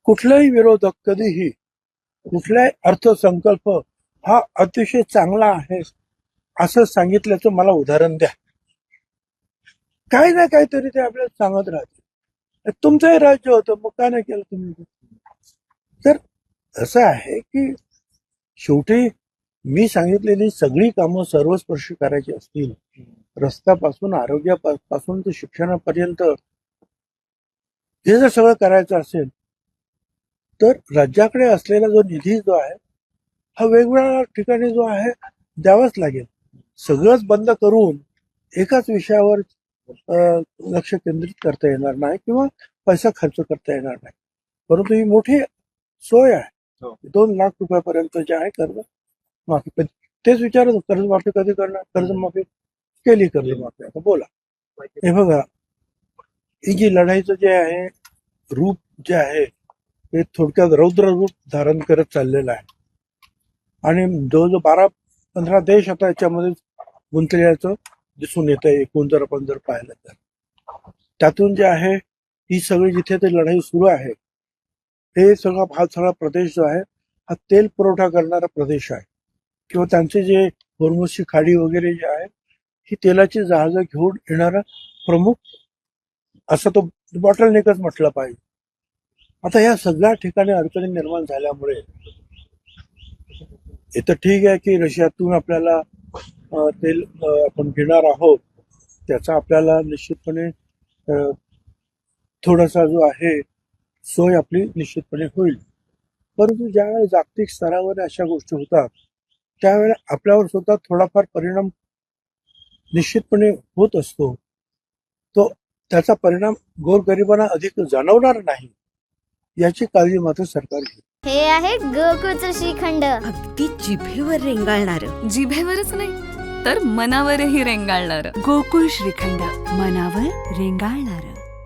कुठलाही विरोधक कधीही कुठलाही अर्थसंकल्प हा अतिशय चांगला आहे असं सांगितल्याचं मला उदाहरण द्या. काही ना काहीतरी ते आपल्याला सांगत राहते. तुमचंही राज्य होतं, मग काय नाही केलं तुम्ही? तर असं आहे की शेवटी मी सांगितलेली सगळी कामं सर्वस्पर्शी करायची असतील, रस्त्यापासून आरोग्यापासून ते शिक्षणापर्यंत हे जर सगळं करायचं असेल तर राज्याकडे असलेला जो निधी जो आहे हा वेगवेगळ्या ठिकाणी जो आहे द्यावाच लागेल. सगळंच बंद करून एकाच विषयावर लक्ष केंद्रित करता येणार नाही किंवा पैसा खर्च करता येणार नाही. परंतु ही मोठी सोय आहे. 2 लाख रुपयापर्यंत जे आहे कर्जमाफी. तेच विचारत कर्जमाफी कधी करणार? कर्जमाफी केली, कर्जमाफी. आता बोला. हे बघा, ही जी लढाईचं जे आहे रूप जे आहे ते थोडक्यात रौद्र रूप धारण करत चाललेलं आहे आणि जवळजवळ 12-15 देश आता याच्यामध्ये गुंतलेल्याचं दिसून येत आहे. एकूण जर आपण पाहिलं तर त्यातून जे आहे ही सगळी जिथे ते लढाई सुरू आहे हे हा सगळा प्रदेश जो आहे हा तेल पुरवठा करणारा प्रदेश आहे किंवा त्यांचे जे होर्मुझची खाडी वगैरे जे आहे ही तेलाची जहाजं घेऊन येणारा प्रमुख असं तो बॉटलनेकच म्हटलं पाहिजे. आता या सगळ्या ठिकाणी अडचणी निर्माण झाल्यामुळे हे तर ठीक आहे की रशियातून आपल्याला तेल आपण घेणार आहोत, त्याचा आपल्याला निश्चितपणे थोडासा जो आहे सोय आपली निश्चितपणे होईल. परंतु ज्यावेळेला जागतिक स्तरावर अशा गोष्टी होतात त्यावेळेला आपल्यावर सुद्धा थोडाफार परिणाम निश्चितपणे होत असतो. तो त्याचा परिणाम गोरगरिबांना अधिक जाणवणार नाही याची काळजी मात्र सरकार घेईल. हे आहे गोकुळचं श्रीखंड. अगदी जिभेवर रेंगाळणार. जिभेवरच नाही तर मनावरही रेंगाळणार. गोकुळ श्रीखंड, मनावर रेंगाळणार.